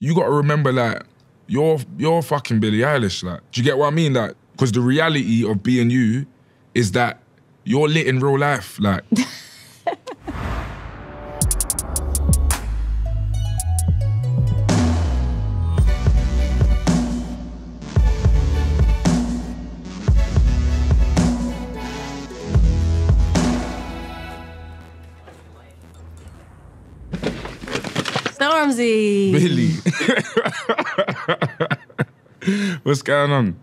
you got to remember, like, you're fucking Billie Eilish, like. Do you get what I mean? Like, because the reality of being you is that you're lit in real life, like. Stormzy. Billie. What's going on?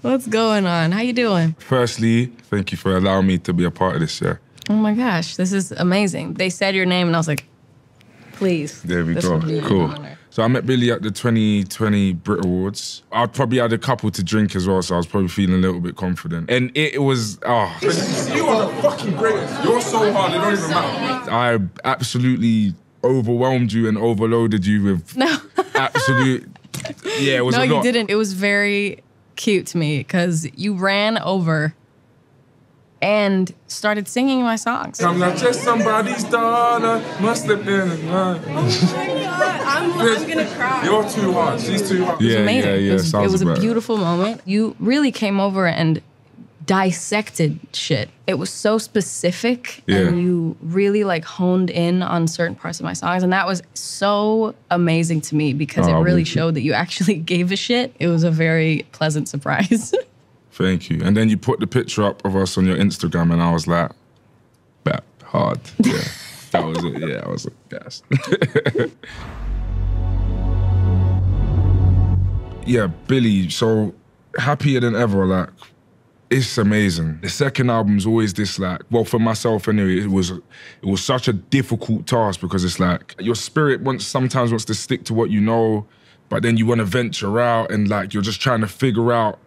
What's going on? How you doing? Firstly, thank you for allowing me to be a part of this, yeah. Oh my gosh, this is amazing. They said your name and I was like, please. There we go, cool. So I met Billie at the 2020 Brit Awards. I'd probably had a couple to drink as well, so I was probably feeling a little bit confident. And it was, oh. You are the fucking greatest. You're so hard, it don't even matter. I absolutely overwhelmed you and overloaded you with absolute, yeah, it was a lot. No, you didn't. It was very cute to me because you ran over and started singing my songs. I'm not just somebody's daughter, must have been a night. Oh my God, I'm gonna cry. You're too hard, she's too hard. Yeah, yeah, it was a beautiful moment. You really came over and dissected shit. It was so specific and you really like honed in on certain parts of my songs, and that was so amazing to me because it really showed that you actually gave a shit. It was a very pleasant surprise. Thank you. And then you put the picture up of us on your Instagram and I was like, bet hard. Yeah, that was it. Yeah, I was like, yes. Yeah, Billie, so happier than ever, like, it's amazing. The second album's always this, like, well, for myself anyway, it was such a difficult task because it's like your spirit sometimes wants to stick to what you know, but then you want to venture out and like you're just trying to figure out,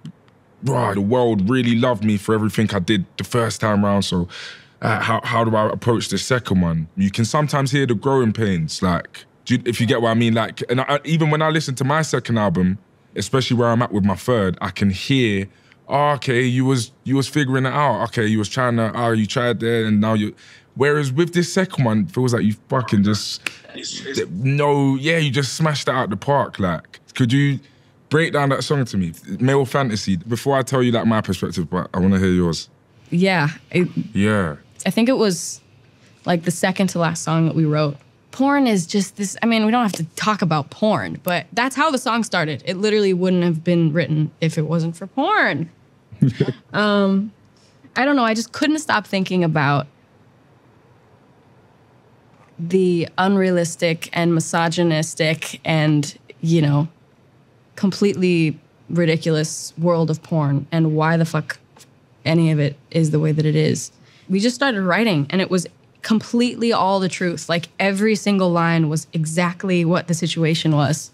bro, the world really loved me for everything I did the first time around, so how do I approach the second one? You can sometimes hear the growing pains, like, if you get what I mean, like, and even when I listen to my second album, especially where I'm at with my third, I can hear, oh, okay, you was figuring it out. Okay, you was trying to, you tried there and now you, whereas with this second one, it feels like you fucking just, you just smashed it out the park. Like, could you break down that song to me? Male Fantasy, before I tell you like my perspective, but I want to hear yours. Yeah. I think it was like the second to last song that we wrote. Porn is just this, I mean, we don't have to talk about porn, but that's how the song started. It literally wouldn't have been written if it wasn't for porn. I don't know, I just couldn't stop thinking about the unrealistic and misogynistic and, you know, completely ridiculous world of porn and why the fuck any of it is the way that it is. We just started writing and it was completely all the truth. Like every single line was exactly what the situation was.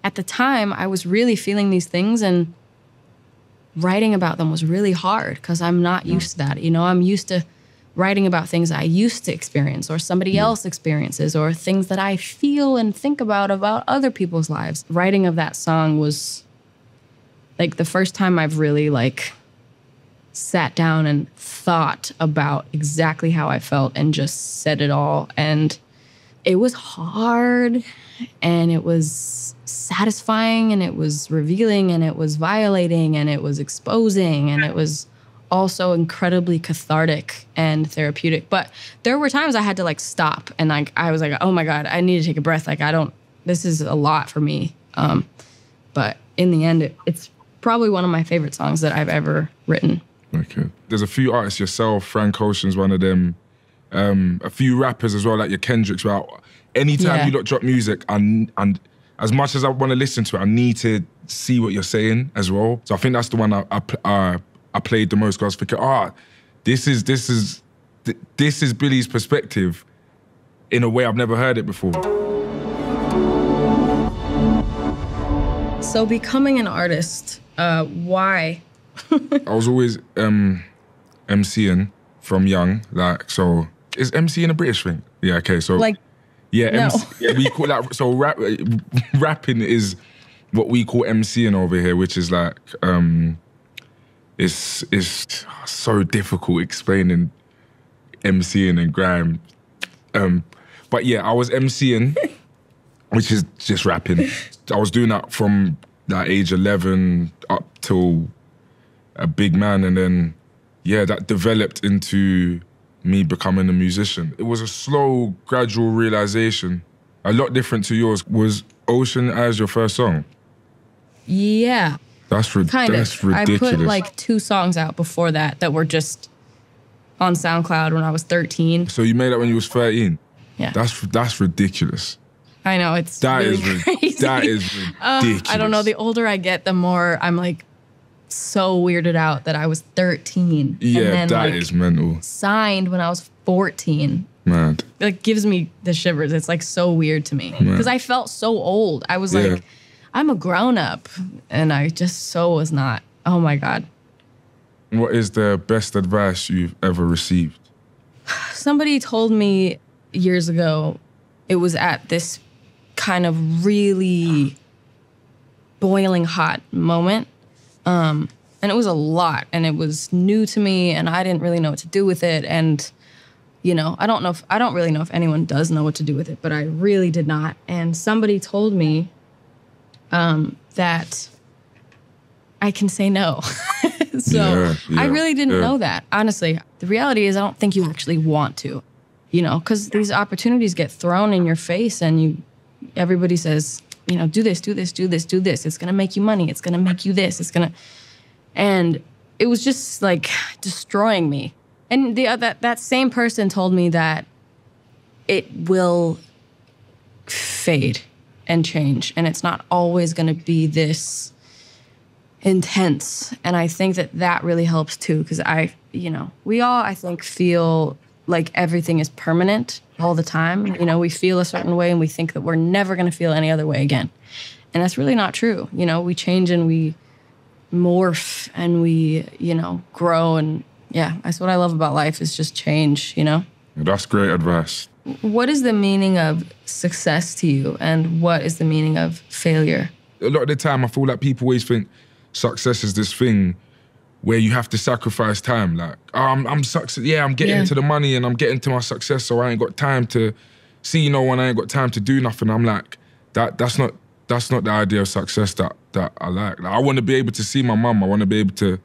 At the time, I was really feeling these things and writing about them was really hard because I'm not used to that. You know, I'm used to writing about things I used to experience or somebody else experiences or things that I feel and think about other people's lives. Writing of that song was like the first time I've really like sat down and thought about exactly how I felt and just said it all. And it was hard and it was satisfying and it was revealing and it was violating and it was exposing and it was also incredibly cathartic and therapeutic. But there were times I had to like stop and like I was like, oh my God, I need to take a breath. Like this is a lot for me. But in the end, it's probably one of my favorite songs that I've ever written. Okay. There's a few artists, yourself, Frank Ocean's one of them, a few rappers as well, like your Kendricks. Well, anytime you lot drop music, and as much as I want to listen to it, I need to see what you're saying as well. So I think that's the one I played the most because I was thinking, this is Billie's perspective in a way I've never heard it before. So becoming an artist, why? I was always MCing from young, like, so is MCing a British thing? Yeah, okay, so like, yeah, no. we call that, so rapping is what we call MCing over here, which is like, it's so difficult explaining MCing and grime. But yeah, I was MCing which is just rapping. I was doing that from that age 11 up till a big man, and then, yeah, that developed into me becoming a musician. It was a slow, gradual realization, a lot different to yours. Was Ocean Eyes your first song? Yeah. That's ridiculous. I put like 2 songs out before that were just on SoundCloud when I was 13. So you made that when you was 13? Yeah. That's ridiculous. I know, it's really crazy. That is ridiculous. I don't know, the older I get, the more I'm like so weirded out that I was 13. Yeah, and then, that is mental. Signed when I was 14. Mad. It gives me the shivers. It's like so weird to me. Because I felt so old. I was like, I'm a grown up. And I just so was not. Oh my God. What is the best advice you've ever received? Somebody told me years ago, it was at this kind of really boiling hot moment. And it was a lot, and it was new to me, and I didn't really know what to do with it. And, you know, I don't really know if anyone does know what to do with it, but I really did not. And somebody told me that I can say no. So I really didn't know that, honestly. The reality is I don't think you actually want to, you know, because these opportunities get thrown in your face, and everybody says, you know, do this, do this, do this, do this. It's going to make you money. It's going to make you this. It's going to... And it was just like destroying me. And that same person told me that it will fade and change. And it's not always going to be this intense. And I think that really helps too. Because we all, I think, feel like everything is permanent all the time. You know, we feel a certain way and we think that we're never going to feel any other way again. And that's really not true. You know, we change and we morph and we, you know, grow. And yeah, that's what I love about life, is just change, you know? That's great advice. What is the meaning of success to you, and what is the meaning of failure? A lot of the time, I feel like people always think success is this thing where you have to sacrifice time. Like, oh, I'm success. Yeah, I'm getting to the money and I'm getting to my success, so I ain't got time to see no one. I ain't got time to do nothing. I'm like, that's not the idea of success that I like. I want to be able to see my mum. I want to be able to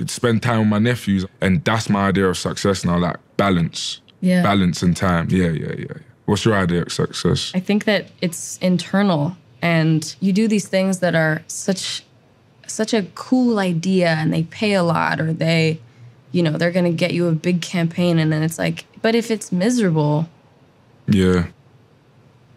spend time with my nephews, and that's my idea of success now. Like balance, balance and time. Yeah. What's your idea of success? I think that it's internal, and you do these things that are such a cool idea, and they pay a lot, or they, you know, they're going to get you a big campaign, and then it's like, but if it's miserable, you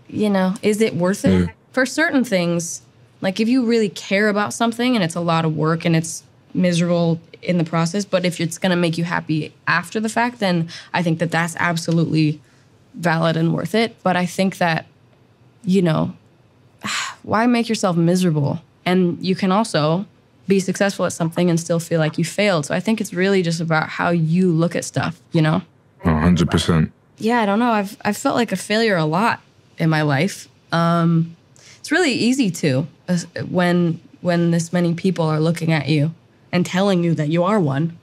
know, is it worth it? Yeah. For certain things, like if you really care about something and it's a lot of work and it's miserable in the process, but if it's going to make you happy after the fact, then I think that that's absolutely valid and worth it. But I think that, you know, why make yourself miserable? And you can also be successful at something and still feel like you failed. So I think it's really just about how you look at stuff, you know? 100%. Yeah, I don't know. I've felt like a failure a lot in my life. It's really easy to, when this many people are looking at you and telling you that you are one.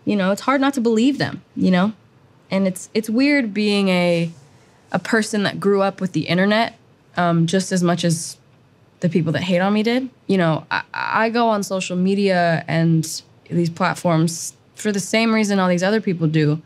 You know, it's hard not to believe them, you know? And it's weird being a person that grew up with the internet just as much as the people that hate on me did. You know, I go on social media and these platforms for the same reason all these other people do.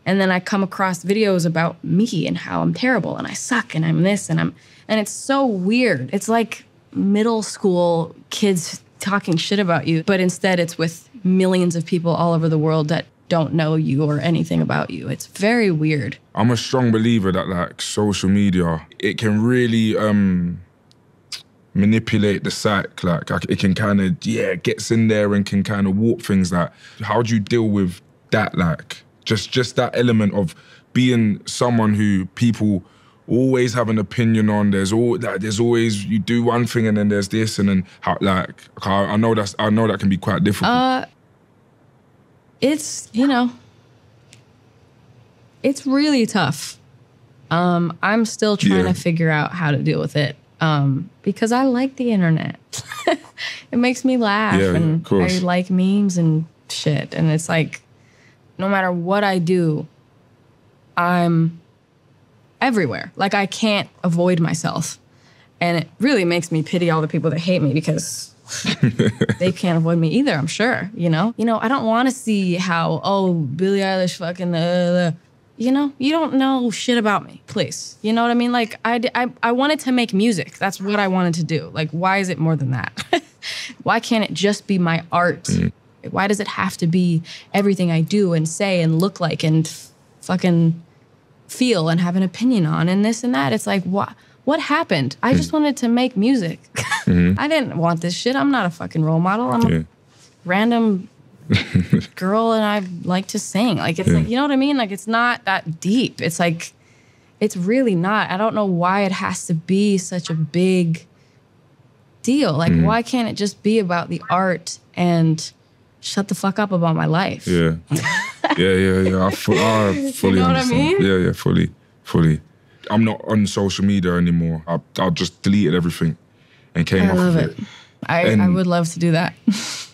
And then I come across videos about me and how I'm terrible and I suck and I'm this and it's so weird. It's like middle school kids talking shit about you, but instead it's with millions of people all over the world that don't know you or anything about you. It's very weird. I'm a strong believer that like social media, it can really manipulate the psyche. Like it can kind of, gets in there and can kind of warp things. Like, how do you deal with that? Like just that element of being someone who people always have an opinion on. There's always, you do one thing and then there's this, and then how, like, I know that can be quite difficult. It's, you know, it's really tough. I'm still trying to figure out how to deal with it. Because I like the internet. It makes me laugh, and I like memes and shit. And it's like, no matter what I do, I'm everywhere. Like I can't avoid myself. And it really makes me pity all the people that hate me because they can't avoid me either, I'm sure, you know? You know, I don't want to see how, oh, Billie Eilish fucking, you know? You don't know shit about me, please. You know what I mean? Like, I wanted to make music. That's what I wanted to do. Like, why is it more than that? Why can't it just be my art? Why does it have to be everything I do and say and look like and fucking feel and have an opinion on and this and that? It's like, what happened? I just wanted to make music. I didn't want this shit. I'm not a fucking role model. I'm a random girl and I like to sing. Like, it's like, you know what I mean? Like, it's not that deep. It's like, it's really not. I don't know why it has to be such a big deal. Like, why can't it just be about the art and shut the fuck up about my life? Yeah. I fully you know what understand. I mean? Yeah, fully. I'm not on social media anymore. I just deleted everything and came off of it. I would love to do that.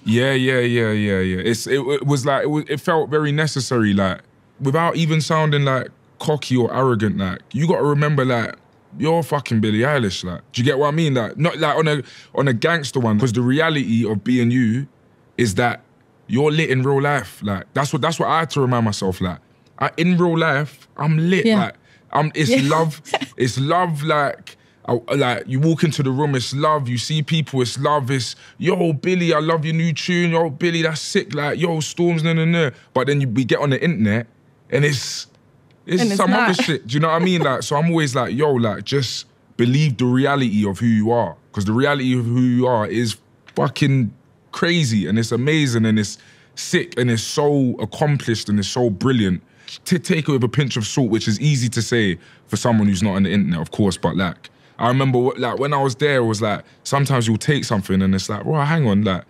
Yeah. It was like, it felt very necessary, like, without even sounding like cocky or arrogant, like, you got to remember, like, you're fucking Billie Eilish, like, do you get what I mean? Like, not like on a gangster one, because the reality of being you is that you're lit in real life. Like, that's what I had to remind myself, like, in real life, I'm lit, like, it's love, like you walk into the room, it's love, you see people, it's love, it's, yo, Billy, I love your new tune, yo, Billy, that's sick, like, yo, Storms, no. But then we get on the internet, and it's some other shit, do you know what I mean? Like, so I'm always like, yo, like, just believe the reality of who you are, because the reality of who you are is fucking crazy, and it's amazing, and it's sick, and it's so accomplished, and it's so brilliant. To take it with a pinch of salt, which is easy to say for someone who's not on the internet, of course, but like, I remember like when I was there, it was like, sometimes you'll take something and it's like, well, hang on, like,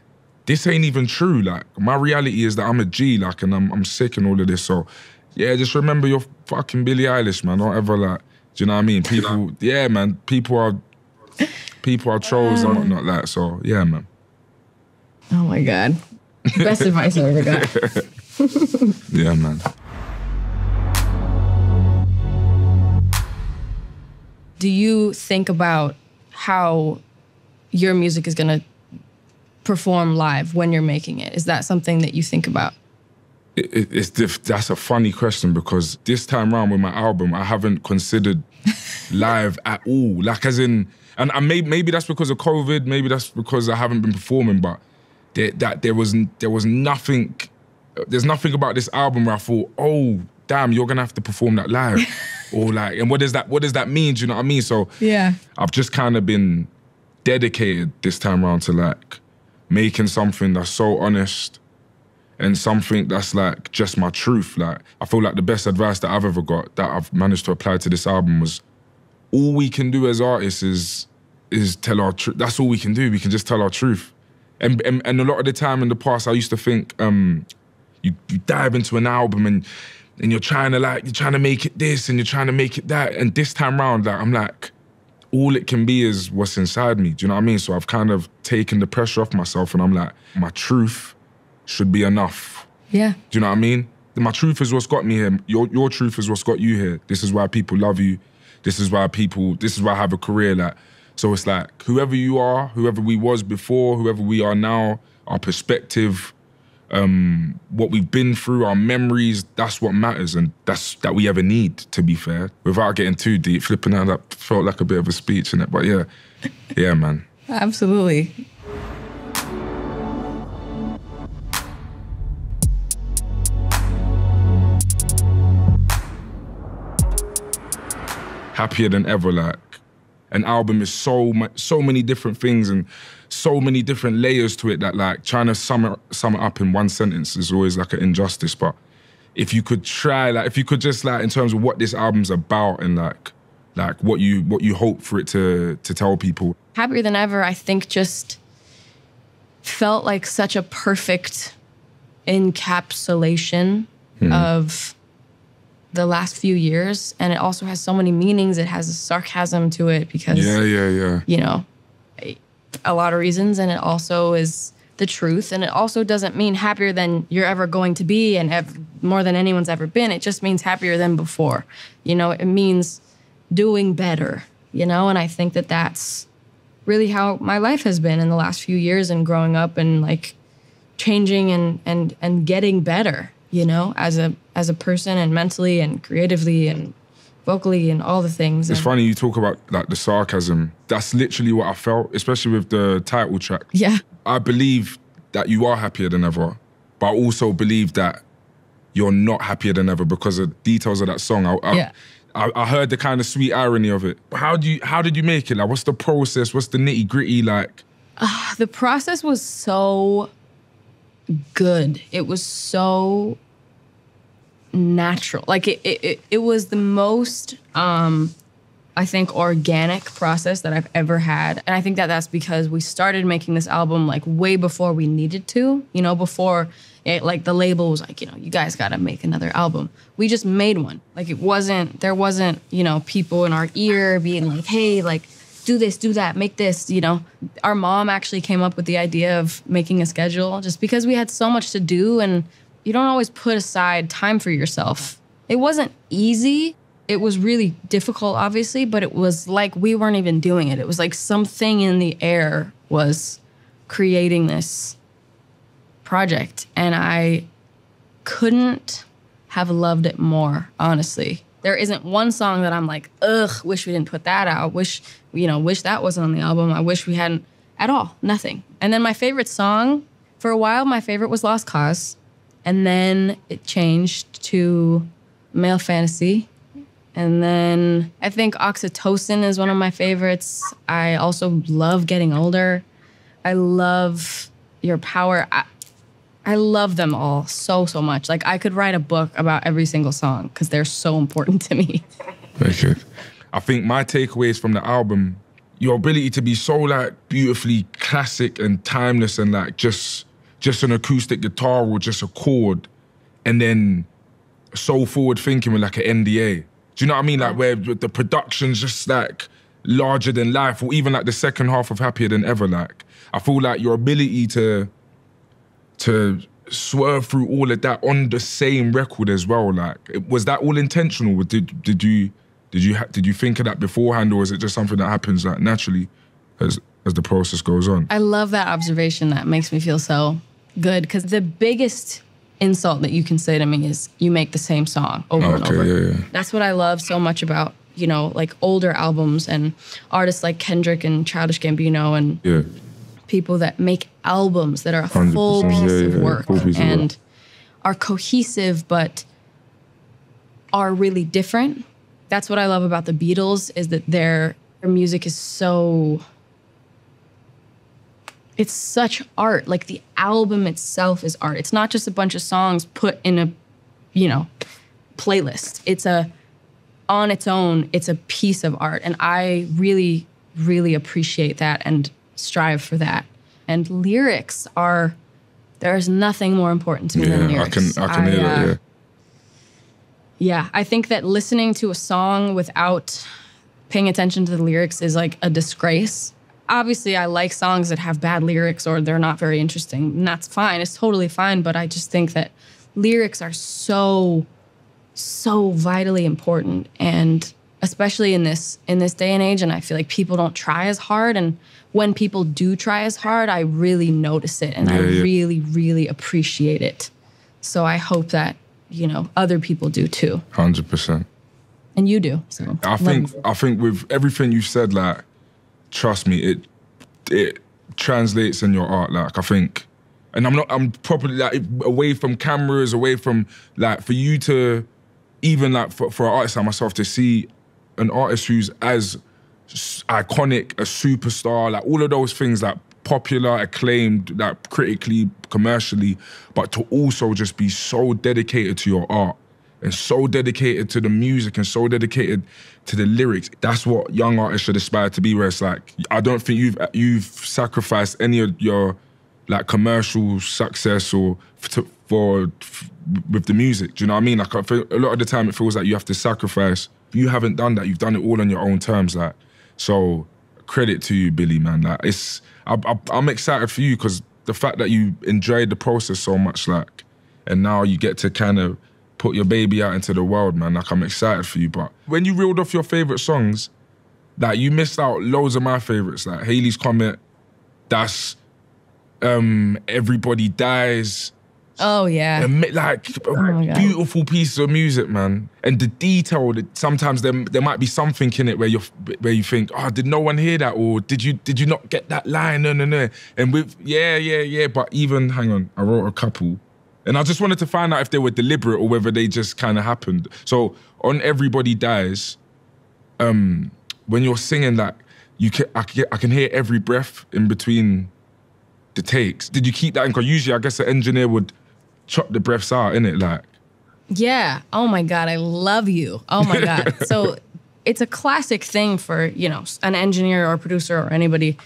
this ain't even true. Like, my reality is that I'm a G, like, and I'm sick and all of this. So yeah, just remember you're fucking Billie Eilish, man. Don't ever, like, do you know what I mean? People, yeah, man, people are trolls and whatnot, like, so yeah, man. Oh my God. Best advice I ever got. Yeah, man. Do you think about how your music is going to perform live when you're making it? Is that something that you think about? That's a funny question, because this time around with my album, I haven't considered live at all. Like, as in, and maybe that's because of COVID, maybe that's because I haven't been performing, but there was nothing, there's nothing about this album where I thought, oh, damn, you're gonna have to perform that live. Or like, and what does that mean? Do you know what I mean? So yeah, I've just kind of been dedicated this time around to like making something that's so honest and something that's like just my truth. Like, I feel like the best advice that I've ever got that I've managed to apply to this album was, all we can do as artists is tell our truth. That's all we can do. We can just tell our truth. And a lot of the time in the past, I used to think you dive into an album and you're trying to make it this and you're trying to make it that. And this time round, like, I'm like, all it can be is what's inside me. Do you know what I mean? So I've kind of taken the pressure off myself, and I'm like, my truth should be enough. Yeah. Do you know what I mean? My truth is what's got me here. Your truth is what's got you here. This is why people love you. This is why I have a career. Like, so it's like, whoever you are, whoever we was before, whoever we are now, our perspective, what we've been through, our memories, that's what matters, and that's that we ever need, to be fair. Without getting too deep, flipping out, that felt like a bit of a speech, innit? But yeah, man. Absolutely. Happier than ever, like, an album is so many different things and so many different layers to it that, like, trying to sum it up in one sentence is always like an injustice. But if you could try, like, if you could just, like, in terms of what this album's about and like what you hope for it to tell people. Happier Than Ever, I think, just felt like such a perfect encapsulation of the last few years, and it also has so many meanings. It has a sarcasm to it because, you know, a lot of reasons, and it also is the truth, and it also doesn't mean happier than you're ever going to be and more than anyone's ever been. It just means happier than before. You know, it means doing better, you know? And I think that that's really how my life has been in the last few years, and growing up and like changing and getting better, you know, as a person, and mentally and creatively and vocally and all the things. It's funny you talk about like the sarcasm. That's literally what I felt, especially with the title track. Yeah. I believe that you are happier than ever, but I also believe that you're not happier than ever because of details of that song. I heard the kind of sweet irony of it. How did you make it? Like, what's the process? What's the nitty gritty like? The process was so good. It was so natural. Like it was the most, I think, organic process that I've ever had. And I think that that's because we started making this album like way before we needed to, you know, before like the label was like, you know, you guys got to make another album. We just made one. Like there wasn't, you know, people in our ear being like, hey, like, do this, do that, make this, you know. Our mom actually came up with the idea of making a schedule just because we had so much to do, and you don't always put aside time for yourself. It wasn't easy. It was really difficult, obviously, but it was like we weren't even doing it. It was like something in the air was creating this project, and I couldn't have loved it more, honestly. There isn't one song that I'm like, ugh, wish we didn't put that out. Wish that wasn't on the album. I wish we hadn't at all, nothing. And then my favorite song, for a while, my favorite was Lost Cause. And then it changed to Male Fantasy. And then I think Oxytocin is one of my favorites. I also love Getting Older. I love Your Power. I love them all so, so much. Like, I could write a book about every single song because they're so important to me. Very good. I think my takeaways from the album, your ability to be so like beautifully classic and timeless, and like just an acoustic guitar or just a chord, and then so forward thinking with like an NDA. Do you know what I mean? Like where the production's just like larger than life, or even like the second half of Happier Than Ever. Like, I feel like your ability to swerve through all of that on the same record as well. Like, was that all intentional? Did you think of that beforehand, or is it just something that happens like naturally as the process goes on? I love that observation. That makes me feel so good, because the biggest insult that you can say to me is you make the same song over and over. Yeah. That's what I love so much about, you know, like older albums and artists like Kendrick and Childish Gambino and people that make albums that are a full piece of work and are cohesive but are really different. That's what I love about the Beatles, is that their music is so... It's such art. Like, the album itself is art. It's not just a bunch of songs put in a, you know, playlist. It's on its own, it's a piece of art. And I really, really appreciate that and strive for that. And lyrics there's nothing more important to me than lyrics. I can hear that, yeah. Yeah, I think that listening to a song without paying attention to the lyrics is like a disgrace. Obviously, I like songs that have bad lyrics or they're not very interesting, and that's fine. It's totally fine, but I just think that lyrics are so, so vitally important, and especially in this day and age, and I feel like people don't try as hard, and when people do try as hard, I really notice it, and I really, really appreciate it. So I hope that, you know, other people do too. 100%. And you do. So I think with everything you've said, like, trust me, it translates in your art. Like, I think, and I'm probably like away from cameras, away from like, for you to even like for an artist like myself to see an artist who's as iconic, a superstar, like all of those things, like popular, acclaimed, like critically, commercially, but to also just be so dedicated to your art and so dedicated to the music and so dedicated to the lyrics. That's what young artists should aspire to be, where it's like, I don't think you've sacrificed any of your like commercial success or with the music. Do you know what I mean? Like, I feel, a lot of the time it feels like you have to sacrifice. You haven't done that. You've done it all on your own terms. Like, so credit to you, Billie, man. Like, I'm excited for you because the fact that you enjoyed the process so much, like, and now you get to kind of put your baby out into the world, man. Like, I'm excited for you. But when you reeled off your favorite songs, like, you missed out loads of my favorites. Like Haley's Comet, that's Everybody Dies. Oh, yeah. Like, beautiful pieces of music, man. And the detail, that sometimes there might be something in it where you think, oh, did no one hear that? Or did you not get that line? No. And with, yeah. But even, hang on, I wrote a couple. And I just wanted to find out if they were deliberate or whether they just kind of happened. So on Everybody Dies, when you're singing that, I can hear every breath in between the takes. Did you keep that in? Because usually I guess the engineer would chop the breaths out, innit? Like, yeah. Oh my God, I love you. Oh my God. So it's a classic thing for, you know, an engineer or producer or anybody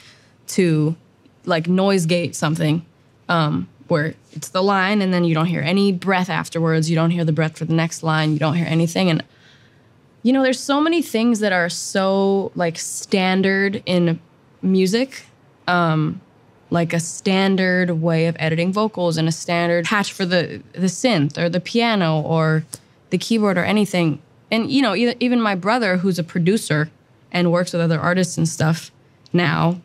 to like noise gate something where it's the line and then you don't hear any breath afterwards. You don't hear the breath for the next line. You don't hear anything. And, you know, there's so many things that are so like standard in music. Like a standard way of editing vocals and a standard patch for the synth or the piano or the keyboard or anything. And, you know, even my brother, who's a producer and works with other artists and stuff now,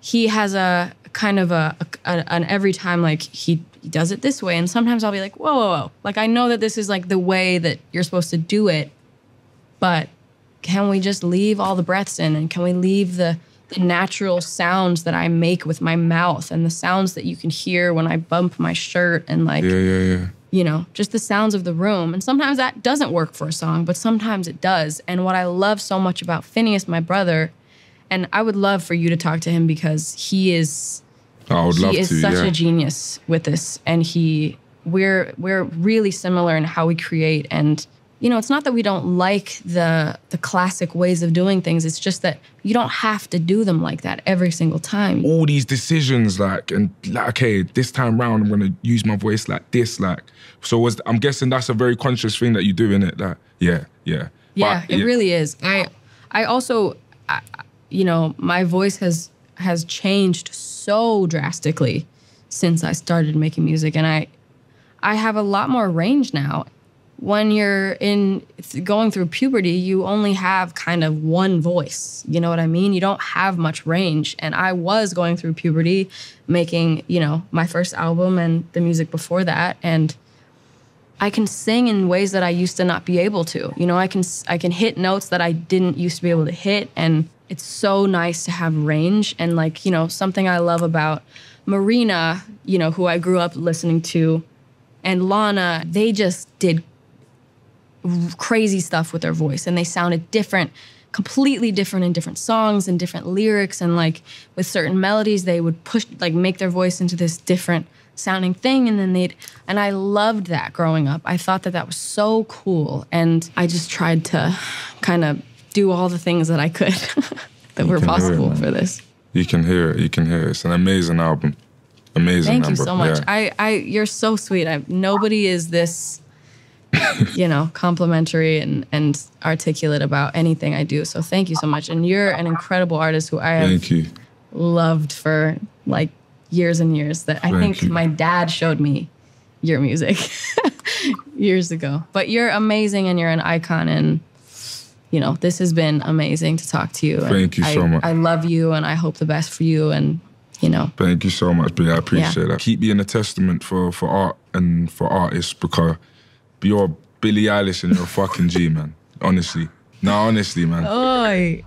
he has a kind of an every time, like, he does it this way. And sometimes I'll be like, whoa. Like, I know that this is, like, the way that you're supposed to do it, but can we just leave all the breaths in? And can we leave the natural sounds that I make with my mouth and the sounds that you can hear when I bump my shirt and like, you know, just the sounds of the room. And sometimes that doesn't work for a song, but sometimes it does. And what I love so much about Phineas, my brother, and I would love for you to talk to him because he is such a genius with this. And we're really similar in how we create. And you know, it's not that we don't like the classic ways of doing things. It's just that you don't have to do them like that every single time. All these decisions, like, okay, this time round, I'm gonna use my voice like this, like. So I'm guessing that's a very conscious thing that you do, innit? That, yeah. Yeah, it really is. I also, you know, my voice has changed so drastically since I started making music, and I have a lot more range now. When you're going through puberty, you only have kind of one voice. You know what I mean? You don't have much range. And I was going through puberty, making, you know, my first album and the music before that. And I can sing in ways that I used to not be able to. You know, I can hit notes that I didn't used to be able to hit. And it's so nice to have range. And like, you know, something I love about Marina, you know, who I grew up listening to, and Lana, they just did crazy stuff with their voice, and they sounded different, completely different in different songs and different lyrics, and like with certain melodies they would push, like, make their voice into this different sounding thing, and then and I loved that growing up. I thought that was so cool, and I just tried to kind of do all the things that I could that were possible for this. You can hear it. It's an amazing album. Amazing. Thank you so much. Yeah. You're so sweet. Nobody is this you know, complimentary and articulate about anything I do. So thank you so much. And you're an incredible artist who I have loved for like years and years. That I think my dad showed me your music years ago. But you're amazing and you're an icon. And, you know, this has been amazing to talk to you. Thank you so much. I love you and I hope the best for you. And, you know. Thank you so much, Billie. I appreciate that. Keep being a testament for art and for artists, because you're Billie Eilish and you're a fucking G, man. Honestly. No, honestly, man. Oi.